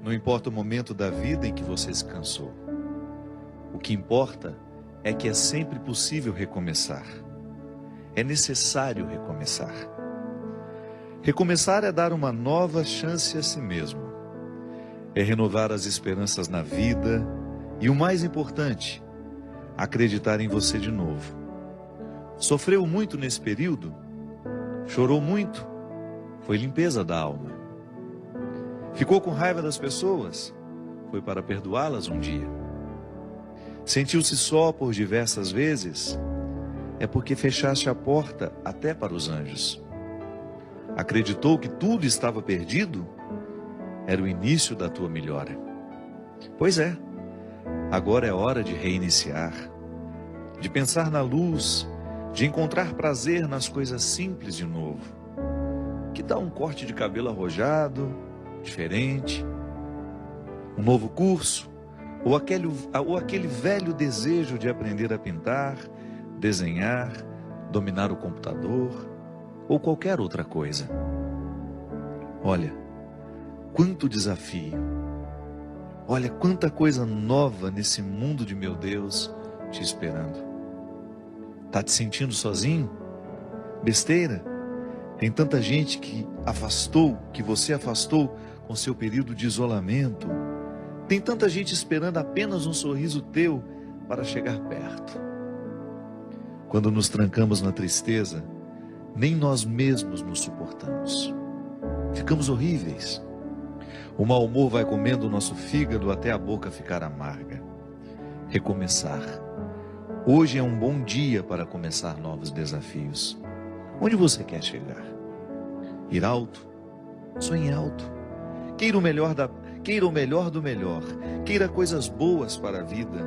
Não importa o momento da vida em que você se cansou. O que importa é que é sempre possível recomeçar. É necessário recomeçar. Recomeçar é dar uma nova chance a si mesmo. É renovar as esperanças na vida e, o mais importante, acreditar em você de novo. Sofreu muito nesse período? Chorou muito? Foi limpeza da alma. Ficou com raiva das pessoas? Foi para perdoá-las um dia. Sentiu-se só por diversas vezes? É porque fechaste a porta até para os anjos. Acreditou que tudo estava perdido? Era o início da tua melhora. Pois é, agora é hora de reiniciar, de pensar na luz, de encontrar prazer nas coisas simples de novo. Que tal um corte de cabelo arrojado, diferente, um novo curso, ou aquele velho desejo de aprender a pintar, desenhar, dominar o computador, ou qualquer outra coisa. Olha, quanto desafio, olha quanta coisa nova nesse mundo de meu Deus te esperando. Tá te sentindo sozinho? Besteira? Tem tanta gente que você afastou com seu período de isolamento. Tem tanta gente esperando apenas um sorriso teu para chegar perto. Quando nos trancamos na tristeza, nem nós mesmos nos suportamos. Ficamos horríveis. O mau humor vai comendo o nosso fígado até a boca ficar amarga. Recomeçar. Hoje é um bom dia para começar novos desafios. Onde você quer chegar? Ir alto? Sonhe alto. Queira o melhor do melhor. Queira coisas boas para a vida.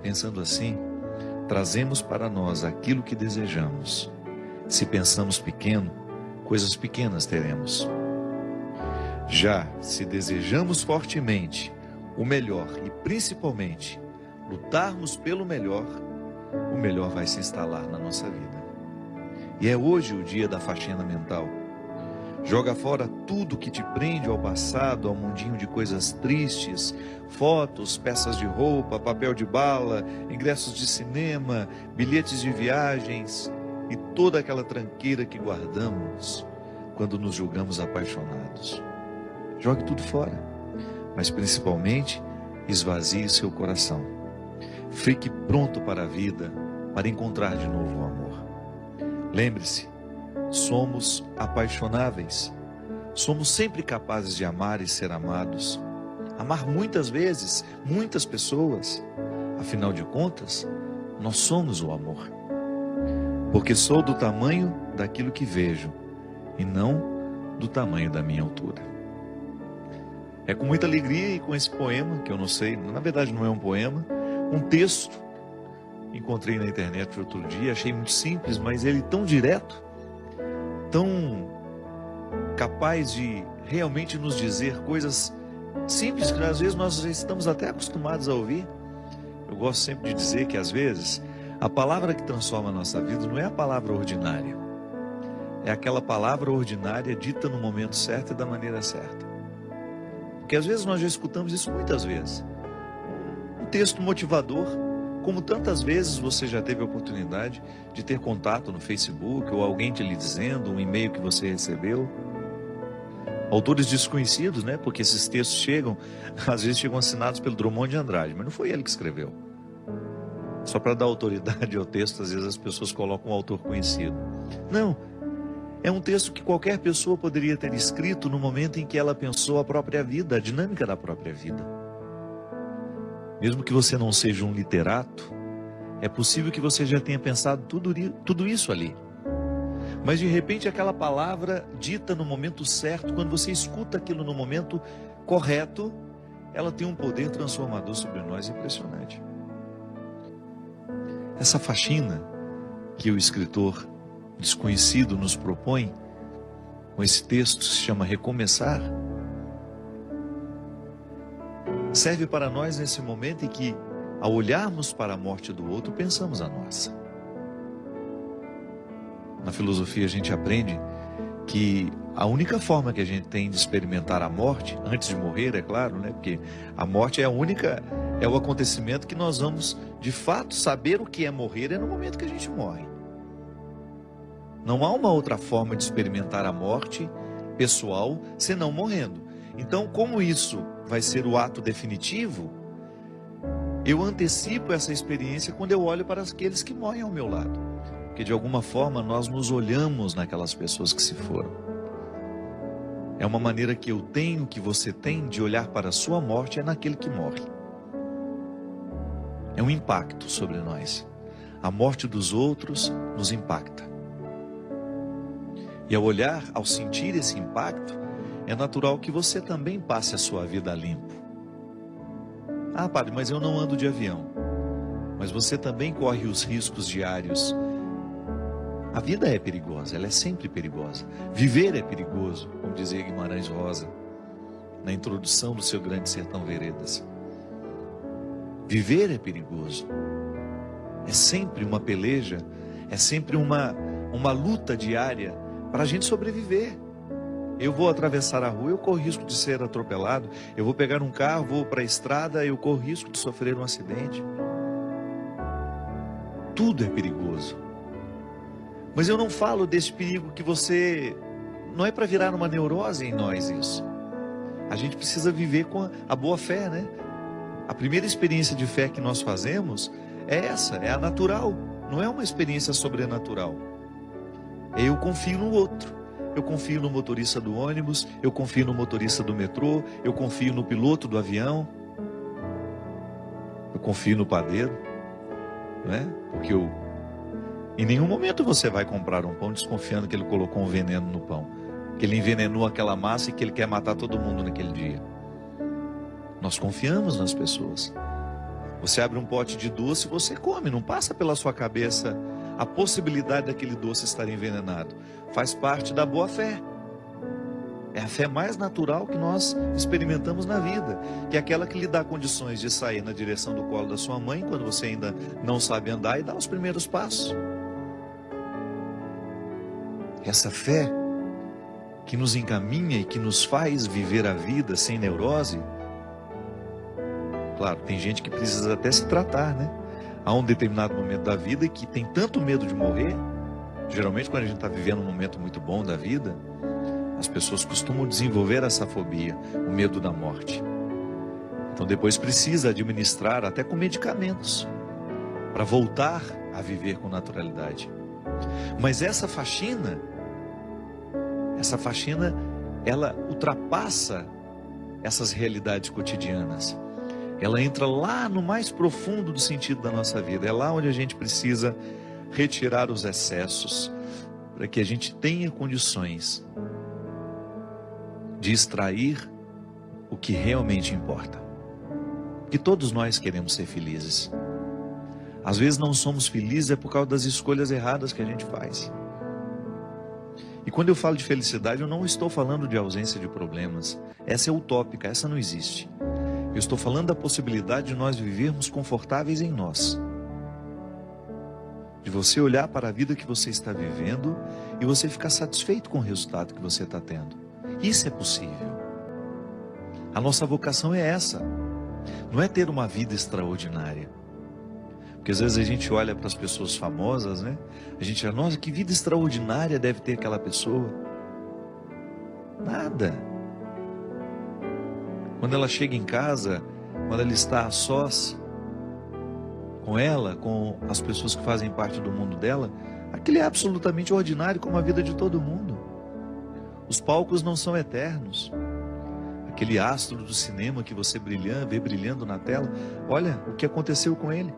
Pensando assim, trazemos para nós aquilo que desejamos. Se pensamos pequeno, coisas pequenas teremos. Já se desejamos fortemente o melhor e principalmente lutarmos pelo melhor, o melhor vai se instalar na nossa vida. E é hoje o dia da faxina mental. Joga fora tudo que te prende ao passado, ao mundinho de coisas tristes, fotos, peças de roupa, papel de bala, ingressos de cinema, bilhetes de viagens e toda aquela tranqueira que guardamos quando nos julgamos apaixonados. Jogue tudo fora, mas principalmente esvazie seu coração. Fique pronto para a vida, para encontrar de novo o amor. Lembre-se, somos apaixonáveis. Somos sempre capazes de amar e ser amados. Amar muitas vezes, muitas pessoas. Afinal de contas, nós somos o amor. Porque sou do tamanho daquilo que vejo e não do tamanho da minha altura. É com muita alegria e com esse poema, que eu não sei, na verdade não é um poema, um texto, encontrei na internet outro dia, achei muito simples, mas ele tão direto, tão capaz de realmente nos dizer coisas simples que às vezes nós já estamos até acostumados a ouvir. Eu gosto sempre de dizer que às vezes a palavra que transforma a nossa vida não é a palavra ordinária, é aquela palavra ordinária dita no momento certo e da maneira certa. Porque às vezes nós já escutamos isso muitas vezes. Um texto motivador, como tantas vezes você já teve a oportunidade de ter contato no Facebook, ou alguém te lhe dizendo, um e-mail que você recebeu. Autores desconhecidos, né? Porque esses textos às vezes chegam assinados pelo Drummond de Andrade, mas não foi ele que escreveu. Só para dar autoridade ao texto, às vezes as pessoas colocam um autor conhecido. Não. É um texto que qualquer pessoa poderia ter escrito no momento em que ela pensou a própria vida, a dinâmica da própria vida. Mesmo que você não seja um literato, é possível que você já tenha pensado tudo isso ali. Mas de repente aquela palavra dita no momento certo, quando você escuta aquilo no momento correto, ela tem um poder transformador sobre nós impressionante. Essa faxina que o escritor desconhecido nos propõe, com esse texto que se chama Recomeçar, serve para nós nesse momento em que, ao olharmos para a morte do outro, pensamos a nossa. Na filosofia a gente aprende que A única forma que a gente tem de experimentar a morte, antes de morrer, é claro, né? Porque a morte é o acontecimento que nós vamos, de fato, saber o que é morrer, é no momento que a gente morre. Não há uma outra forma de experimentar a morte pessoal, senão morrendo. Então, como isso vai ser o ato definitivo, eu antecipo essa experiência quando eu olho para aqueles que morrem ao meu lado. Porque de alguma forma nós nos olhamos naquelas pessoas que se foram. É uma maneira que eu tenho, que você tem, de olhar para a sua morte, é naquele que morre. É um impacto sobre nós. A morte dos outros nos impacta. E ao olhar, ao sentir esse impacto, é natural que você também passe a sua vida limpo. Ah, padre, mas eu não ando de avião. Mas você também corre os riscos diários. A vida é perigosa, ela é sempre perigosa. Viver é perigoso, como dizia Guimarães Rosa, na introdução do seu Grande Sertão Veredas. Viver é perigoso. É sempre uma peleja, é sempre uma luta diária para a gente sobreviver. Eu vou atravessar a rua, eu corro risco de ser atropelado. Eu vou pegar um carro, vou para a estrada, eu corro risco de sofrer um acidente. Tudo é perigoso. Mas eu não falo desse perigo que você... Não é para virar uma neurose em nós isso. A gente precisa viver com a boa fé, né? A primeira experiência de fé que nós fazemos é essa, é a natural. Não é uma experiência sobrenatural. Eu confio no outro. Eu confio no motorista do ônibus, eu confio no motorista do metrô, eu confio no piloto do avião. Eu confio no padeiro, não é? Porque em nenhum momento você vai comprar um pão desconfiando que ele colocou um veneno no pão, que ele envenenou aquela massa e que ele quer matar todo mundo naquele dia. Nós confiamos nas pessoas. Você abre um pote de doce, você come, não passa pela sua cabeça a possibilidade daquele doce estar envenenado. Faz parte da boa fé. É a fé mais natural que nós experimentamos na vida, que é aquela que lhe dá condições de sair na direção do colo da sua mãe, quando você ainda não sabe andar, e dar os primeiros passos. Essa fé que nos encaminha e que nos faz viver a vida sem neurose. Claro, tem gente que precisa até se tratar, né? Há um determinado momento da vida que tem tanto medo de morrer. Geralmente quando a gente está vivendo um momento muito bom da vida, as pessoas costumam desenvolver essa fobia, o medo da morte. Então depois precisa administrar até com medicamentos, para voltar a viver com naturalidade. Mas essa faxina, ela ultrapassa essas realidades cotidianas. Ela entra lá no mais profundo do sentido da nossa vida. É lá onde a gente precisa retirar os excessos, para que a gente tenha condições de extrair o que realmente importa. Porque todos nós queremos ser felizes. Às vezes não somos felizes é por causa das escolhas erradas que a gente faz. E quando eu falo de felicidade, eu não estou falando de ausência de problemas. Essa é utópica, essa não existe. Eu estou falando da possibilidade de nós vivermos confortáveis em nós. De você olhar para a vida que você está vivendo e você ficar satisfeito com o resultado que você está tendo. Isso é possível. A nossa vocação é essa. Não é ter uma vida extraordinária. Porque às vezes a gente olha para as pessoas famosas, né? A gente fala, nossa, que vida extraordinária deve ter aquela pessoa. Nada. Quando ela chega em casa, quando ela está a sós com ela, com as pessoas que fazem parte do mundo dela, aquilo é absolutamente ordinário como a vida de todo mundo. Os palcos não são eternos. Aquele astro do cinema que você vê brilhando na tela, olha o que aconteceu com ele.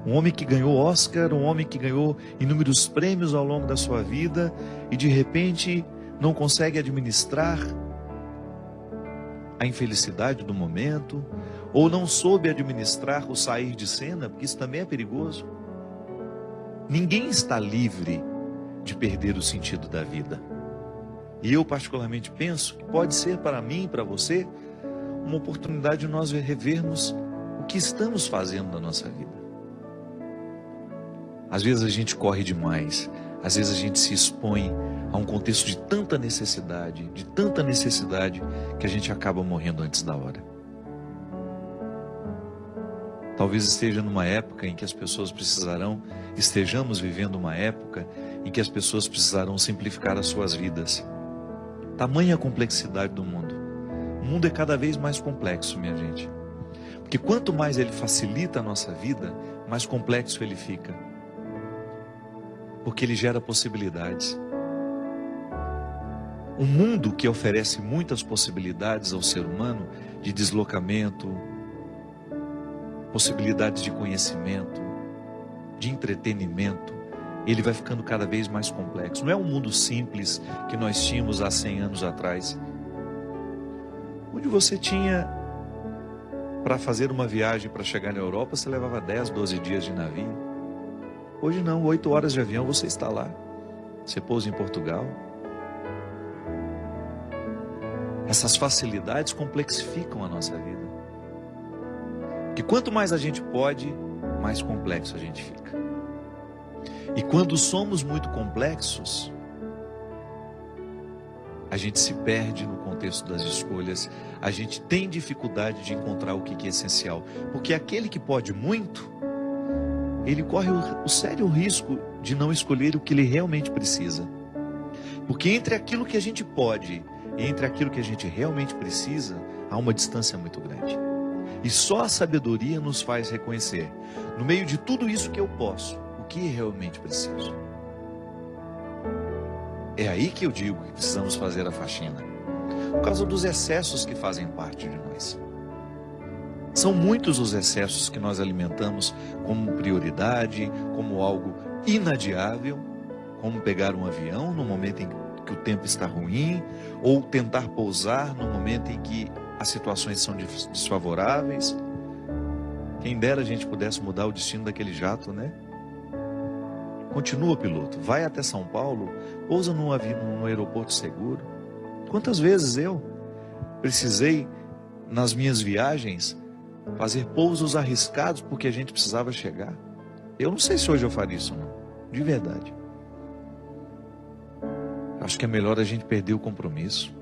Um homem que ganhou Oscar, um homem que ganhou inúmeros prêmios ao longo da sua vida e de repente não consegue administrar a infelicidade do momento, ou não soube administrar o sair de cena, porque isso também é perigoso. Ninguém está livre de perder o sentido da vida. E eu particularmente penso que pode ser para mim e para você uma oportunidade de nós revermos o que estamos fazendo na nossa vida. Às vezes a gente corre demais, às vezes a gente se expõe a um contexto de tanta necessidade, que a gente acaba morrendo antes da hora. Talvez estejamos vivendo uma época em que as pessoas precisarão simplificar as suas vidas. Tamanha a complexidade do mundo. O mundo é cada vez mais complexo, minha gente. Porque quanto mais ele facilita a nossa vida, mais complexo ele fica. Porque ele gera possibilidades. Um mundo que oferece muitas possibilidades ao ser humano de deslocamento, possibilidades de conhecimento, de entretenimento, ele vai ficando cada vez mais complexo. Não é um mundo simples que nós tínhamos há 100 anos atrás, onde você tinha, para fazer uma viagem para chegar na Europa, você levava 10, 12 dias de navio. Hoje não, 8 horas de avião você está lá. Você pousa em Portugal. Essas facilidades complexificam a nossa vida. Porque quanto mais a gente pode, mais complexo a gente fica. E quando somos muito complexos, a gente se perde no contexto das escolhas, a gente tem dificuldade de encontrar o que é essencial. Porque aquele que pode muito, ele corre o sério risco de não escolher o que ele realmente precisa. Porque entre aquilo que a gente pode e entre aquilo que a gente realmente precisa, há uma distância muito grande. E só a sabedoria nos faz reconhecer, no meio de tudo isso que eu posso, o que realmente preciso. É aí que eu digo que precisamos fazer a faxina. Por causa dos excessos que fazem parte de nós. São muitos os excessos que nós alimentamos como prioridade, como algo inadiável, como pegar um avião no momento em que o tempo está ruim, ou tentar pousar no momento em que as situações são desfavoráveis. Quem dera a gente pudesse mudar o destino daquele jato, né? Continua, piloto, vai até São Paulo, pousa num aeroporto seguro. Quantas vezes eu precisei, nas minhas viagens, fazer pousos arriscados porque a gente precisava chegar? Eu não sei se hoje eu faria isso não, de verdade. Acho que é melhor a gente perder o compromisso.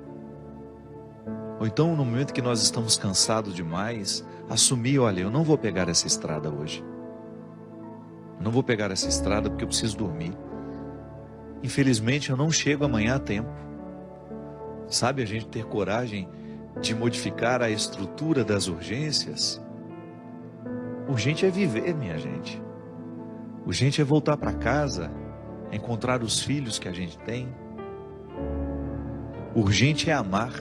Ou então, no momento que nós estamos cansados demais, assumir, olha, eu não vou pegar essa estrada hoje. Não vou pegar essa estrada porque eu preciso dormir. Infelizmente, eu não chego amanhã a tempo. Sabe, a gente ter coragem de modificar a estrutura das urgências. Urgente é viver, minha gente. Urgente é voltar para casa, encontrar os filhos que a gente tem. Urgente é amar.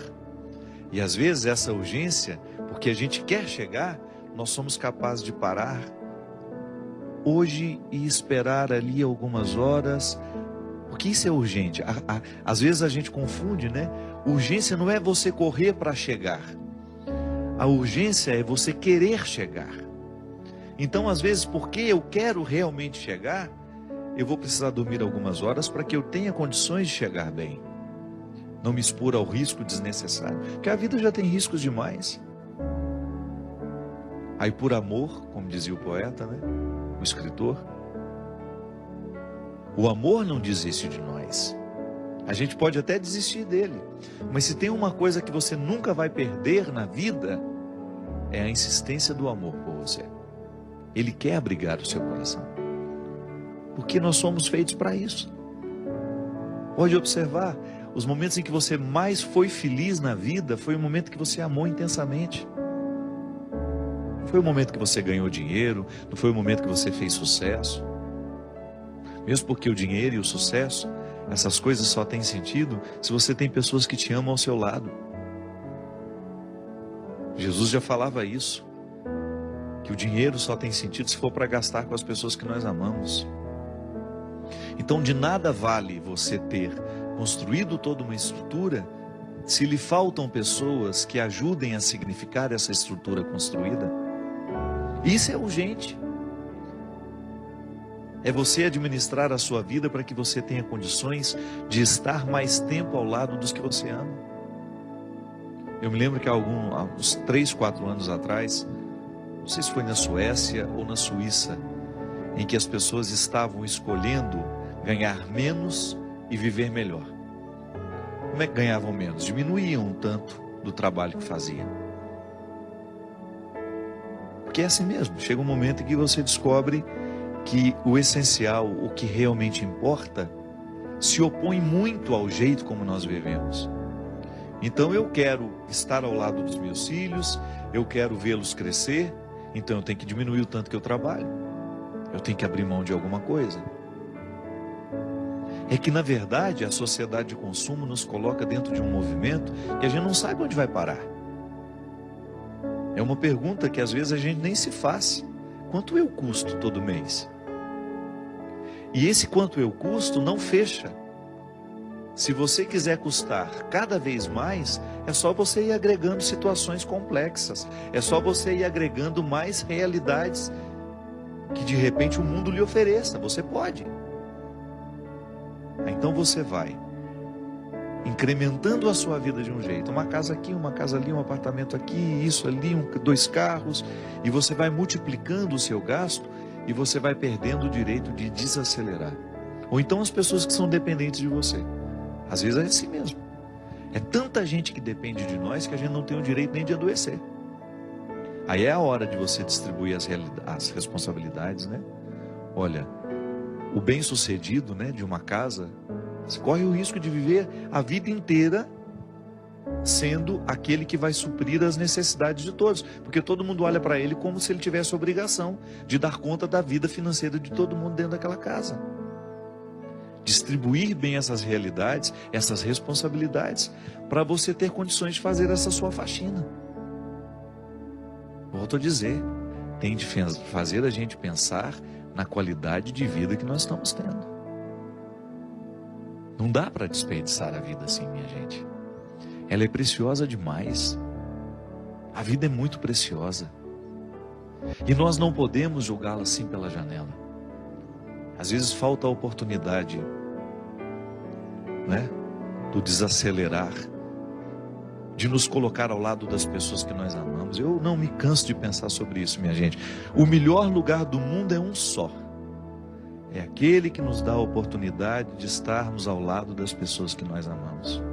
E às vezes essa urgência, porque a gente quer chegar, nós somos capazes de parar hoje e esperar ali algumas horas, porque isso é urgente. Às vezes a gente confunde, né? Urgência não é você correr para chegar. A urgência é você querer chegar. Então, às vezes, porque eu quero realmente chegar, eu vou precisar dormir algumas horas para que eu tenha condições de chegar bem. Não me expor ao risco desnecessário, porque a vida já tem riscos demais. Aí por amor, como dizia o poeta, né? O escritor, o amor não desiste de nós. A gente pode até desistir dele, mas se tem uma coisa que você nunca vai perder na vida, é a insistência do amor por você. Ele quer abrigar o seu coração, porque nós somos feitos para isso. Pode observar, os momentos em que você mais foi feliz na vida, foi o momento que você amou intensamente. Não foi o momento que você ganhou dinheiro, não foi o momento que você fez sucesso. Mesmo porque o dinheiro e o sucesso, essas coisas só têm sentido se você tem pessoas que te amam ao seu lado. Jesus já falava isso, que o dinheiro só tem sentido se for para gastar com as pessoas que nós amamos. Então de nada vale você ter construído toda uma estrutura se lhe faltam pessoas que ajudem a significar essa estrutura construída. Isso é urgente. É você administrar a sua vida para que você tenha condições de estar mais tempo ao lado dos que você ama. Eu me lembro que há uns 3, 4 anos atrás, não sei se foi na Suécia ou na Suíça, em que as pessoas estavam escolhendo ganhar menos e viver melhor. como é que ganhavam menos? Diminuíam um tanto do trabalho que faziam. Porque é assim mesmo, chega um momento em que você descobre que o essencial, o que realmente importa, se opõe muito ao jeito como nós vivemos. Então eu quero estar ao lado dos meus filhos, eu quero vê-los crescer, então eu tenho que diminuir o tanto que eu trabalho. Eu tenho que abrir mão de alguma coisa. É que, na verdade, a sociedade de consumo nos coloca dentro de um movimento que a gente não sabe onde vai parar. É uma pergunta que às vezes a gente nem se faz. Quanto eu custo todo mês? E esse quanto eu custo não fecha. Se você quiser custar cada vez mais, é só você ir agregando situações complexas. É só você ir agregando mais realidades que de repente o mundo lhe ofereça. Você pode. Então você vai incrementando a sua vida de um jeito. Uma casa aqui, uma casa ali, um apartamento aqui, isso ali, 2 carros. E você vai multiplicando o seu gasto e você vai perdendo o direito de desacelerar. Ou então as pessoas que são dependentes de você. Às vezes é assim mesmo. É tanta gente que depende de nós que a gente não tem o direito nem de adoecer. Aí é a hora de você distribuir as responsabilidades, né? Olha, o bem-sucedido, né, de uma casa, você corre o risco de viver a vida inteira sendo aquele que vai suprir as necessidades de todos. Porque todo mundo olha para ele como se ele tivesse a obrigação de dar conta da vida financeira de todo mundo dentro daquela casa. Distribuir bem essas realidades, essas responsabilidades, para você ter condições de fazer essa sua faxina. Volto a dizer, tem de fazer a gente pensar na qualidade de vida que nós estamos tendo. Não dá para desperdiçar a vida assim, minha gente. Ela é preciosa demais. A vida é muito preciosa. E nós não podemos jogá-la assim pela janela. Às vezes falta a oportunidade, né, do desacelerar, de nos colocar ao lado das pessoas que nós amamos. Eu não me canso de pensar sobre isso, minha gente. O melhor lugar do mundo é um só. É aquele que nos dá a oportunidade de estarmos ao lado das pessoas que nós amamos.